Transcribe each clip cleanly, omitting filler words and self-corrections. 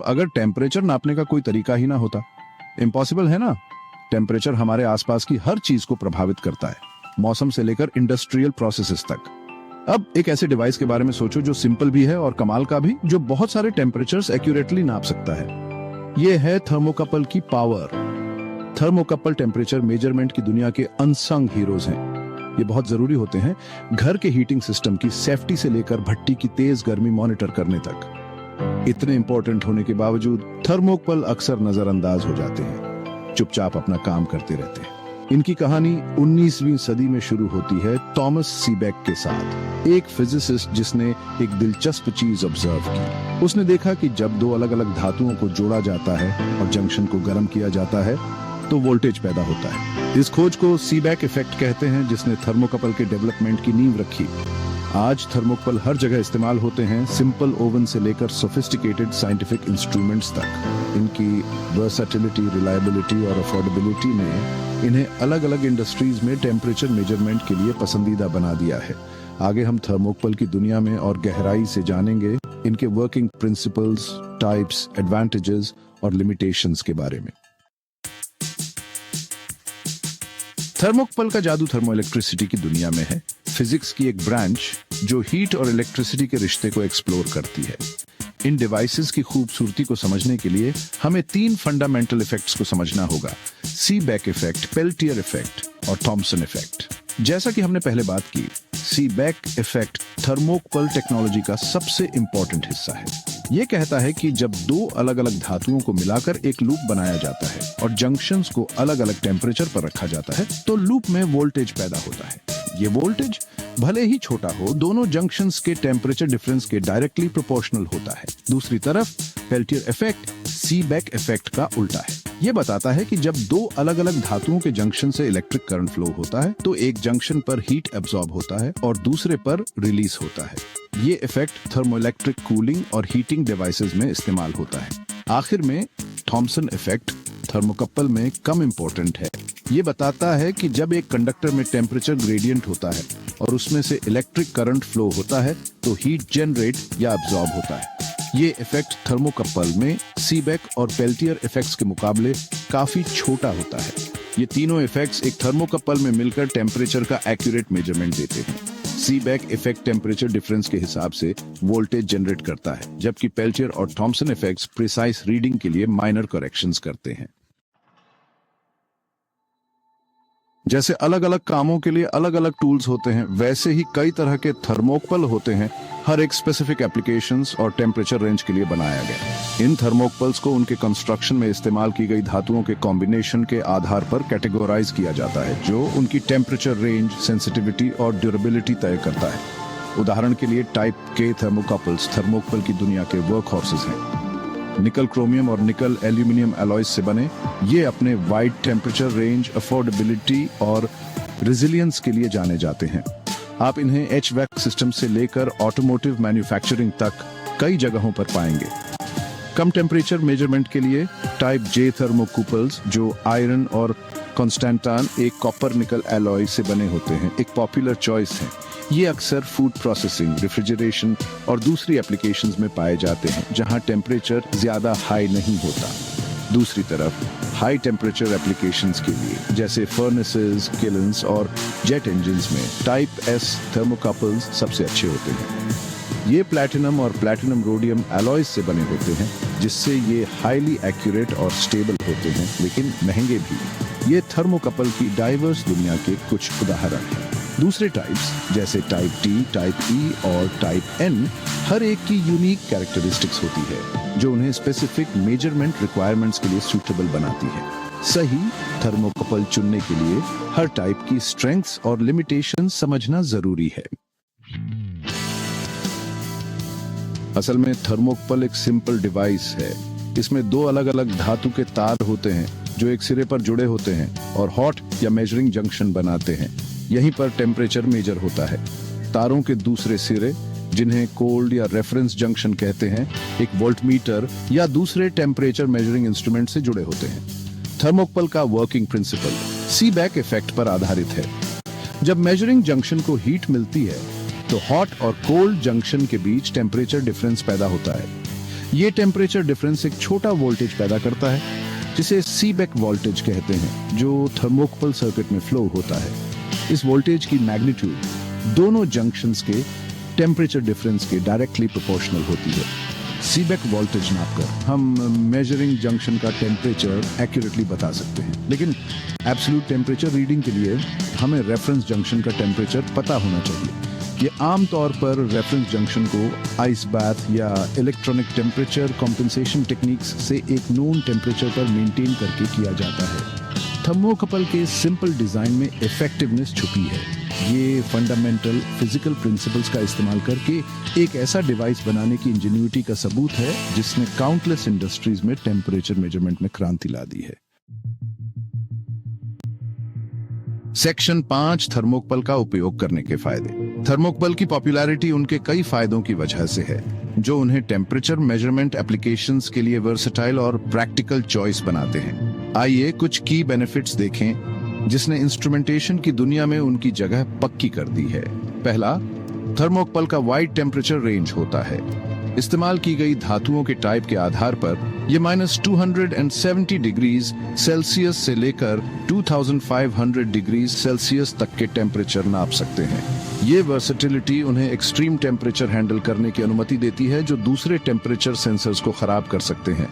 अगर टेम्परेचर नापने का कोई तरीका ही ना होता, इम्पॉसिबल है ना। टेम्परेचर हमारे आसपास की हर चीज को प्रभावित करता है, मौसम से लेकर इंडस्ट्रियल प्रोसेसेस तक। अब एक ऐसे डिवाइस के बारे में सोचो जो सिंपल भी है और कमाल का भी, जो बहुत सारे टेम्परेचर्स एक्यूरेटली नाप सकता है। ये है थर्मोकपल की पावर। थर्मोकपल टेम्परेचर मेजरमेंट की दुनिया के अनसंग हीरोज हैं। ये बहुत जरूरी होते हैं घर के हीटिंग सिस्टम की सेफ्टी से लेकर भट्टी की तेज गर्मी मॉनिटर करने तक। इतने इंपॉर्टेंट होने के बावजूद थर्मोकपल अक्सर नजरअंदाज हो जाते हैं, चुपचाप अपना काम करते रहते हैं। इनकी कहानी 19वीं सदी में शुरू होती है थॉमस सीबेक के साथ, एक फिजिसिस्ट जिसने एक दिलचस्प चीज ऑब्जर्व की। उसने देखा कि जब दो अलग अलग धातुओं को जोड़ा जाता है और जंक्शन को गर्म किया जाता है तो वोल्टेज पैदा होता है। इस खोज को सीबेक इफेक्ट कहते हैं, जिसने थर्मोकपल के डेवलपमेंट की नींव रखी। आज थर्मोकपल हर जगह इस्तेमाल होते हैं, सिंपल ओवन से लेकर सोफिस्टिकेटेड साइंटिफिक इंस्ट्रूमेंट्स तक। इनकी वर्सेटिलिटी, रिलायबिलिटी और अफोर्डेबिलिटी ने इन्हें अलग अलग इंडस्ट्रीज में टेम्परेचर मेजरमेंट के लिए पसंदीदा बना दिया है। आगे हम थर्मोकपल की दुनिया में और गहराई से जानेंगे, इनके वर्किंग प्रिंसिपल्स, टाइप्स, एडवांटेजेस और लिमिटेशंस के बारे में। थर्मोकपल का जादू थर्मो इलेक्ट्रिसिटी की दुनिया में है, फिजिक्स की एक ब्रांच जो हीट और इलेक्ट्रिसिटी के रिश्ते को एक्सप्लोर करती है। इन डिवाइसेस की खूबसूरती को समझने के लिए हमें 3 फंडामेंटल इफेक्ट्स को समझना होगा: सीबेक इफेक्ट, पेल्टियर इफेक्ट और थॉमसन इफेक्ट। जैसा कि हमने पहले बात की, सीबेक इफेक्ट थर्मोकपल टेक्नोलॉजी का सबसे इंपॉर्टेंट हिस्सा है। यह कहता है कि जब दो अलग अलग धातुओं को मिलाकर एक लूप बनाया जाता है और जंक्शंस को अलग अलग टेम्परेचर पर रखा जाता है तो लूप में वोल्टेज पैदा होता है। ये वोल्टेज भले ही छोटा हो, दोनों जंक्शंस के टेम्परेचर डिफरेंस के डायरेक्टली प्रोपोर्शनल होता है। दूसरी तरफ पेल्टियर इफेक्ट सीबेक इफेक्ट का उल्टा है। ये बताता है कि जब दो अलग अलग धातुओं के जंक्शन से इलेक्ट्रिक करंट फ्लो होता है तो एक जंक्शन पर हीट एब्सॉर्ब होता है और दूसरे पर रिलीज होता है। ये इफेक्ट थर्मोइलेक्ट्रिक कूलिंग और हीटिंग डिवाइसेस में इस्तेमाल होता है। आखिर में थॉमसन इफेक्ट थर्मोकपल में कम इंपॉर्टेंट है। ये बताता है कि जब एक कंडक्टर में टेम्परेचर ग्रेडियंट होता है और उसमें से इलेक्ट्रिक करंट फ्लो होता है तो हीट जनरेट या एब्सॉर्ब होता है। ये इफेक्ट थर्मोकपल में सीबेक और पेल्टियर इफेक्ट्स के मुकाबले काफी छोटा होता है। ये तीनों इफेक्ट्स एक थर्मोकपल में मिलकर टेम्परेचर का एक्यूरेट मेजरमेंट देते हैं। सीबेक इफेक्ट टेम्परेचर डिफरेंस के हिसाब से वोल्टेज जनरेट करता है, जबकि पेल्टियर और थॉमसन इफेक्ट्स प्रिसाइज रीडिंग के लिए माइनर करेक्शंस करते हैं। जैसे अलग अलग कामों के लिए अलग अलग टूल्स होते हैं, वैसे ही कई तरह के थर्मोकपल होते हैं, हर एक स्पेसिफिक एप्लीकेशंस और टेम्परेचर रेंज के लिए बनाया गया। इन थर्मोकपल्स को उनके कंस्ट्रक्शन में इस्तेमाल की गई धातुओं के कॉम्बिनेशन के आधार पर कैटेगोराइज किया जाता है, जो उनकी टेम्परेचर रेंज, सेंसिटिविटी और ड्यूरेबिलिटी तय करता है। उदाहरण के लिए टाइप के थर्मोकपल्स थर्मोकपल की दुनिया के वर्क हॉर्सेस हैं। निकल क्रोमियम और निकल एल्यूमिनियम एलॉयज से बने, ये अपने वाइड टेम्परेचर रेंज, अफोर्डेबिलिटी और रेजिलियंस के लिए जाने जाते हैं। आप इन्हें HVAC सिस्टम से लेकर ऑटोमोटिव मैन्युफैक्चरिंग तक कई जगहों पर पाएंगे। कम टेम्परेचर मेजरमेंट के लिए टाइप जे थर्मोकपल्स, जो आयरन और कॉन्स्टेंटान, एक कॉपर निकल एलॉय से बने होते हैं, एक पॉपुलर चॉइस है। ये अक्सर फूड प्रोसेसिंग, रेफ्रिजरेशन और दूसरी एप्लीकेशंस में पाए जाते हैं जहां टेम्परेचर ज्यादा हाई नहीं होता। दूसरी तरफ हाई टेम्परेचर एप्लीकेशंस के लिए, जैसे फर्नेसेस, किलन्स और जेट इंजन्स में, टाइप एस थर्मोकपल्स सबसे अच्छे होते हैं। ये प्लैटिनम और प्लैटिनम रोडियम एलॉयज से बने होते हैं, जिससे ये हाईली एक्यूरेट और स्टेबल होते हैं, लेकिन महंगे भी। ये थर्मोकपल की डाइवर्स दुनिया के कुछ उदाहरण हैं। दूसरे टाइप्स जैसे टाइप टी, टाइप ई और टाइप एन, हर एक की यूनिक कैरेक्टरिस्टिक्स होती है जो उन्हें स्पेसिफिक मेजरमेंट रिक्वायरमेंट्स के लिए सूटेबल बनाती है। सही थर्मोकपल चुनने के लिए हर टाइप की स्ट्रेंथ्स और लिमिटेशंस समझना जरूरी है। असल में थर्मोकपल एक सिंपल डिवाइस है। इसमें दो अलग अलग धातु के तार होते हैं जो एक सिरे पर जुड़े होते हैं और हॉट या मेजरिंग जंक्शन बनाते हैं। यहीं पर टेम्परेचर मेजर होता है। तारों के दूसरे सिरे, जिन्हें कोल्ड या रेफरेंस जंक्शन कहते हैं, एक वोल्टमीटर या दूसरे टेम्परेचर मेजरिंग इंस्ट्रूमेंट से जुड़े होते हैं। थर्मोकपल का वर्किंग प्रिंसिपल सीबेक इफेक्ट पर आधारित है। जब मेजरिंग जंक्शन को हीट मिलती है तो हॉट और कोल्ड जंक्शन के बीच टेम्परेचर डिफरेंस पैदा होता है। ये टेम्परेचर डिफरेंस एक छोटा वोल्टेज पैदा करता है जिसे सीबेक वोल्टेज कहते हैं, जो थर्मोकपल सर्किट में फ्लो होता है। इस वोल्टेज की मैग्नीट्यूड दोनों जंक्शंस के टेम्परेचर डिफरेंस के डायरेक्टली प्रोपोर्शनल होती है। सीबेक वोल्टेज नापकर हम मेजरिंग जंक्शन का टेम्परेचर एक्यूरेटली बता सकते हैं, लेकिन एब्सोल्यूट टेम्परेचर रीडिंग के लिए हमें रेफरेंस जंक्शन का टेम्परेचर पता होना चाहिए। ये आमतौर पर रेफरेंस जंक्शन को आइस बाथ या इलेक्ट्रॉनिक टेम्परेचर कॉम्पेंसेशन टेक्निक्स से एक नोन टेम्परेचर पर मेंटेन करके किया जाता है। थर्मोकपल के सिंपल डिजाइन में इफेक्टिवनेस छुपी है। ये फंडामेंटल फिजिकल प्रिंसिपल्स का इस्तेमाल करके एक ऐसा डिवाइस बनाने की इंजीनियरिटी का सबूत है जिसने काउंटलेस इंडस्ट्रीज में टेम्परेचर मेजरमेंट में क्रांति ला दी है। सेक्शन 5, थर्मोकपल का उपयोग करने के फायदे। थर्मोकपल की पॉपुलैरिटी उनके कई फायदों की वजह से है, जो उन्हें टेम्परेचर मेजरमेंट एप्लीकेशंस के लिए वर्सेटाइल और प्रैक्टिकल चॉइस बनाते हैं। आइए कुछ की बेनिफिट्स देखें जिसने इंस्ट्रूमेंटेशन की दुनिया में उनकी जगह पक्की कर दी है। पहला, थर्मोकपल का वाइड टेम्परेचर रेंज होता है। इस्तेमाल की गई धातुओं के टाइप के आधार पर ये -270 डिग्रीज सेल्सियस से लेकर 2500 डिग्रीज सेल्सियस तक के टेम्परेचर नाप सकते हैं। ये वर्सेटिलिटी उन्हें एक्सट्रीम टेम्परेचर हैंडल करने की अनुमति देती है जो दूसरे टेम्परेचर सेंसर्स को खराब कर सकते हैं।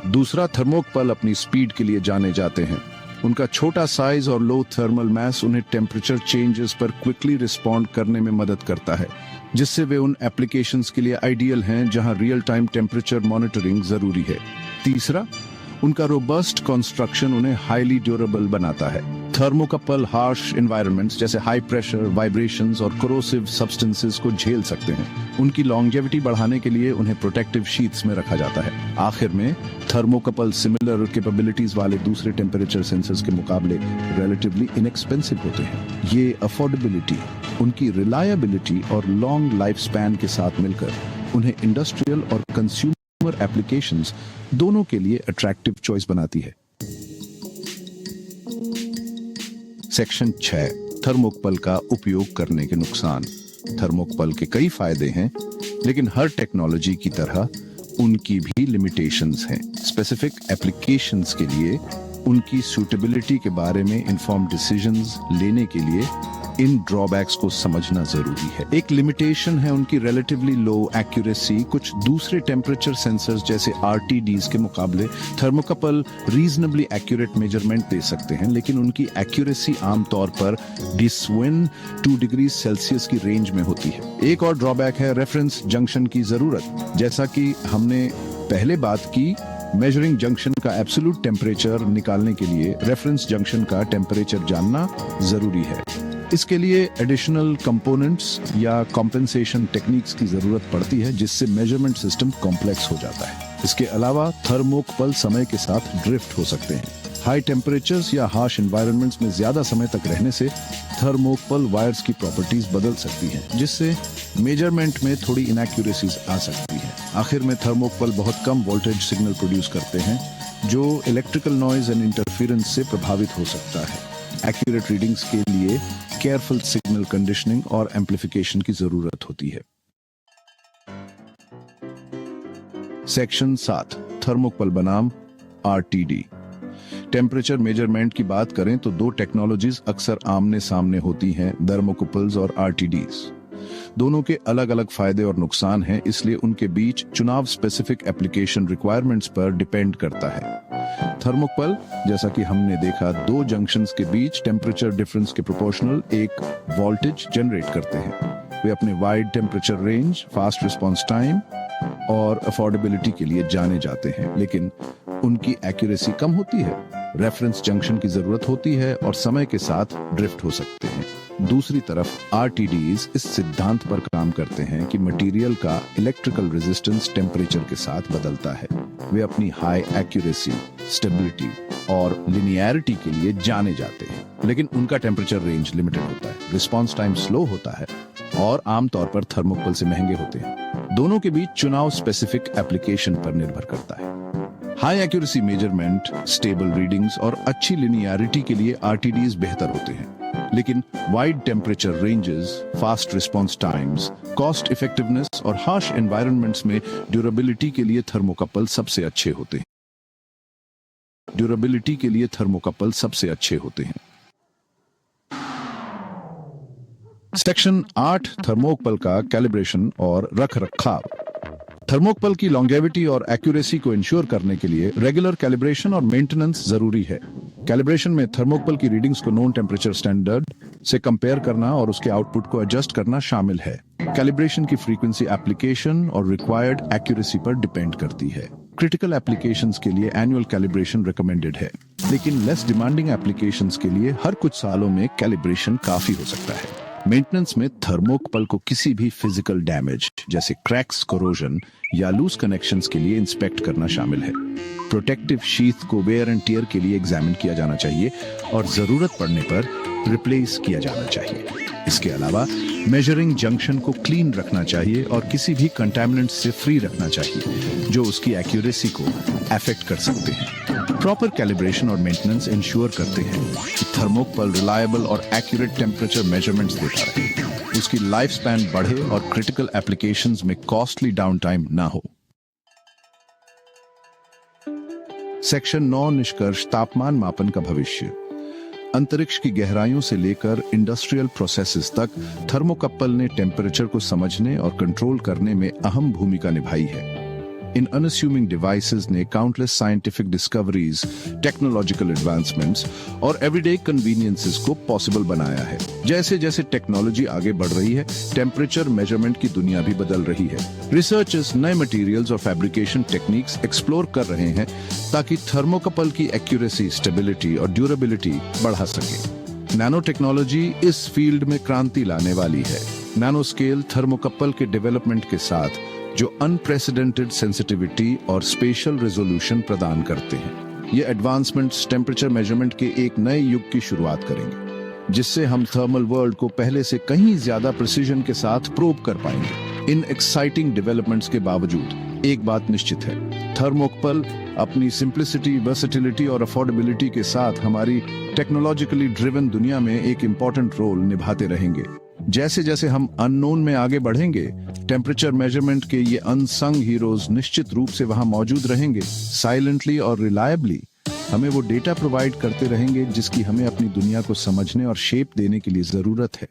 दूसरा, थर्मोकपल अपनी स्पीड के लिए जाने जाते हैं। उनका छोटा साइज और लो थर्मल मास उन्हें टेम्परेचर चेंजेस पर क्विकली रिस्पॉन्ड करने में मदद करता है, जिससे वे उन एप्लीकेशंस के लिए आइडियल हैं जहां रियल टाइम टेम्परेचर मॉनिटरिंग जरूरी है। तीसरा, उनका रोबस्ट कंस्ट्रक्शन उन्हें हाईली ड्यूरेबल बनाता है। थर्मोकपल हार्श एनवायरनमेंट्स जैसे हाई प्रेशर, वाइब्रेशंस और कोरोसिव सब्सटेंसेस को झेल सकते हैं। उनकी लॉन्जेविटी बढ़ाने के लिए उन्हें प्रोटेक्टिव शीट्स में रखा जाता है। आखिर में, थर्मोकपल सिमिलर कैपेबिलिटीज वाले दूसरे टेम्परेचर सेंसर्स के मुकाबले रिलेटिवली इनएक्सपेंसिव होते हैं। ये अफोर्डेबिलिटी, उनकी रिलायबिलिटी और लॉन्ग लाइफ स्पैन के साथ मिलकर उन्हें इंडस्ट्रियल और कंज्यूमर एप्लीकेशंस दोनों के लिए अट्रैक्टिव चॉइस बनाती है। सेक्शन 6, थर्मोकपल का उपयोग करने के नुकसान। थर्मोकपल के कई फायदे हैं, लेकिन हर टेक्नोलॉजी की तरह उनकी भी लिमिटेशंस हैं। स्पेसिफिक एप्लीकेशंस के लिए उनकी सूटेबिलिटी के बारे में इन्फॉर्म्ड डिसीजंस लेने के लिए इन ड्रॉबैक्स को समझना जरूरी है। एक लिमिटेशन है उनकी रिलेटिवली लो एक्यूरेसी। कुछ दूसरे टेम्परेचर सेंसर्स जैसे RTDs के मुकाबले थर्मोकपल रीजनेबली एक्यूरेट मेजरमेंट दे सकते हैं, लेकिन उनकी एक्यूरेसी आमतौर पर 2 डिग्री सेल्सियस की रेंज में होती है। एक और ड्रॉबैक है रेफरेंस जंक्शन की जरूरत। जैसा कि हमने पहले बात की, मेजरिंग जंक्शन का एब्सोल्यूट टेम्परेचर निकालने के लिए रेफरेंस जंक्शन का टेम्परेचर जानना जरूरी है। इसके लिए एडिशनल कंपोनेंट्स या कॉम्पेंसेशन टेक्निक्स की जरूरत पड़ती है, जिससे मेजरमेंट सिस्टम कॉम्प्लेक्स हो जाता है। इसके अलावा थर्मोकपल समय के साथ ड्रिफ्ट हो सकते हैं। हाई टेम्परेचर्स या हार्श एनवायरनमेंट्स में ज्यादा समय तक रहने से थर्मोकपल वायर्स की प्रॉपर्टीज बदल सकती हैं, जिससे मेजरमेंट में थोड़ी इनएक्यूरेसीज आ सकती है। आखिर में, थर्मोकपल बहुत कम वोल्टेज सिग्नल प्रोड्यूस करते हैं, जो इलेक्ट्रिकल नॉइज एंड इंटरफेरेंस से प्रभावित हो सकता है। एक्यूरेट रीडिंग्स के लिए केयरफुल सिग्नल कंडीशनिंग और एम्प्लीफिकेशन की जरूरत होती है। सेक्शन 7, थर्मोकपल बनाम RTD। टेम्परेचर मेजरमेंट की बात करें तो दो टेक्नोलॉजीज अक्सर आमने सामने होती हैं, थर्मोकपल्स और RTDs। दोनों के अलग अलग फायदे और नुकसान हैं, इसलिए उनके बीच चुनाव स्पेसिफिक एप्लीकेशन रिक्वायरमेंट्स पर डिपेंड करता है। थर्मोकपल, जैसा कि हमने देखा, दो जंक्शंस के बीच टेम्परेचर डिफरेंस के प्रोपोर्शनल एक वोल्टेज जनरेट करते हैं। वे अपने wide temperature range, fast response time और अफोर्डेबिलिटी के लिए जाने जाते हैं, लेकिन उनकी एक्यूरेसी कम होती है। रेफरेंस जंक्शन की जरूरत होती है और समय के साथ ड्रिफ्ट हो सकते हैं। दूसरी तरफ RTDs इस सिद्धांत पर काम करते हैं कि मटेरियल का इलेक्ट्रिकल रेजिस्टेंस टेम्परेचर के साथ बदलता है। वे अपनी हाई एक्यूरेसी, स्टेबिलिटी और लिनियरिटी के लिए जाने जाते हैं, लेकिन उनका टेम्परेचर रेंज लिमिटेड होता है, रिस्पांस टाइम स्लो होता है और आमतौर पर थर्मोकपल से महंगे होते हैं। दोनों के बीच चुनाव स्पेसिफिक एप्लीकेशन पर निर्भर करता है। High accuracy measurement, stable readings और अच्छी लिनियरिटी के लिए RTDs बेहतर होते हैं, लेकिन wide temperature ranges, fast response times, cost effectiveness और हार्श एनवायरनमेंट्स में ड्यूरेबिलिटी के लिए थर्मोकपल सबसे अच्छे होते हैं। ड्यूरेबिलिटी के लिए थर्मोकपल सबसे अच्छे होते हैं। सेक्शन 8 थर्मोकपल का कैलिब्रेशन और रख रखाव। थर्मोकपल की लॉन्गेविटी और एक्यूरेसी को इंश्योर करने के लिए रेगुलर कैलिब्रेशन और मेंटेनेंस जरूरी है। कैलिब्रेशन में थर्मोकपल की रीडिंग्स को नोन टेम्परेचर स्टैंडर्ड से कंपेयर करना और उसके आउटपुट को एडजस्ट करना शामिल है। कैलिब्रेशन की फ्रीक्वेंसी एप्लीकेशन और रिक्वायर्ड एक्यूरेसी पर डिपेंड करती है। क्रिटिकल एप्लीकेशंस के लिए एनुअल कैलिब्रेशन रिकमेंडेड है, लेकिन लेस डिमांडिंग एप्लीकेशंस के लिए हर कुछ सालों में कैलिब्रेशन काफी हो सकता है। मेंटेनेंस में थर्मोकपल को किसी भी फिजिकल डैमेज जैसे क्रैक्स, कोरोजन या लूज कनेक्शंस के लिए इंस्पेक्ट करना शामिल है। प्रोटेक्टिव शीथ को वेयर एंड टियर के लिए एग्जामिन किया जाना चाहिए और जरूरत पड़ने पर रिप्लेस किया जाना चाहिए। इसके अलावा मेजरिंग जंक्शन को क्लीन रखना चाहिए और किसी भी कंटामिनेंट से फ्री रखना चाहिए जो उसकी एक्यूरेसी को अफेक्ट कर सकते हैं। प्रॉपर कैलिब्रेशन और मेंटेनेंस इंश्योर करते हैं कि थर्मोकपल रिलायबल और एक्यूरेट टेम्परेचर मेजरमेंट्स देता रहे, उसकी लाइफ स्पैन बढ़े और क्रिटिकल एप्लीकेशंस में कॉस्टली डाउन टाइम ना हो। सेक्शन 9 निष्कर्ष तापमान मापन का भविष्य। अंतरिक्ष की गहराइयों से लेकर इंडस्ट्रियल प्रोसेसेस तक थर्मोकपल ने टेम्परेचर को समझने और कंट्रोल करने में अहम भूमिका निभाई है। इन अनअस्यूमिंग डिवाइसेस ने countless scientific discoveries, technological advancements और एवरीडे कन्वीनियंसेस को पॉसिबल बनाया है। जैसे जैसे टेक्नोलॉजी आगे बढ़ रही है, टेम्परेचर मेजरमेंट की दुनिया भी बदल रही है। रिसर्चर्स नए मटेरियल्स और फैब्रिकेशन टेक्निक्स एक्सप्लोर कर रहे हैं ताकि थर्मोकपल की एक्यूरेसी, स्टेबिलिटी और ड्यूरेबिलिटी बढ़ा सके। नैनो टेक्नोलॉजी इस फील्ड में क्रांति लाने वाली है। नैनो स्केल थर्मोकपल के डेवलपमेंट के साथ जो अनप्रेसिडेंटेड सेंसिटिविटी और स्पेशल रेजोल्यूशन प्रदान करते हैं। ये एडवांसमेंट्स टेम्परेचर मेजरमेंट के एक नए युग की शुरुआत करेंगे, जिससे हम थर्मल वर्ल्ड को पहले से कहीं ज्यादा प्रिसीजन के साथ प्रोब कर पाएंगे। इन एक्साइटिंग डेवलपमेंट्स के बावजूद एक बात निश्चित है, थर्मोकपल अपनी सिंप्लिसिटी, वर्सेटिलिटी और अफोर्डेबिलिटी के साथ हमारी टेक्नोलॉजिकली ड्रिवन दुनिया में एक इंपॉर्टेंट रोल निभाते रहेंगे। जैसे जैसे हम अननोन में आगे बढ़ेंगे, टेम्परेचर मेजरमेंट के ये अनसंग हीरोज निश्चित रूप से वहां मौजूद रहेंगे, साइलेंटली और रिलायबली हमें वो डेटा प्रोवाइड करते रहेंगे जिसकी हमें अपनी दुनिया को समझने और शेप देने के लिए जरूरत है।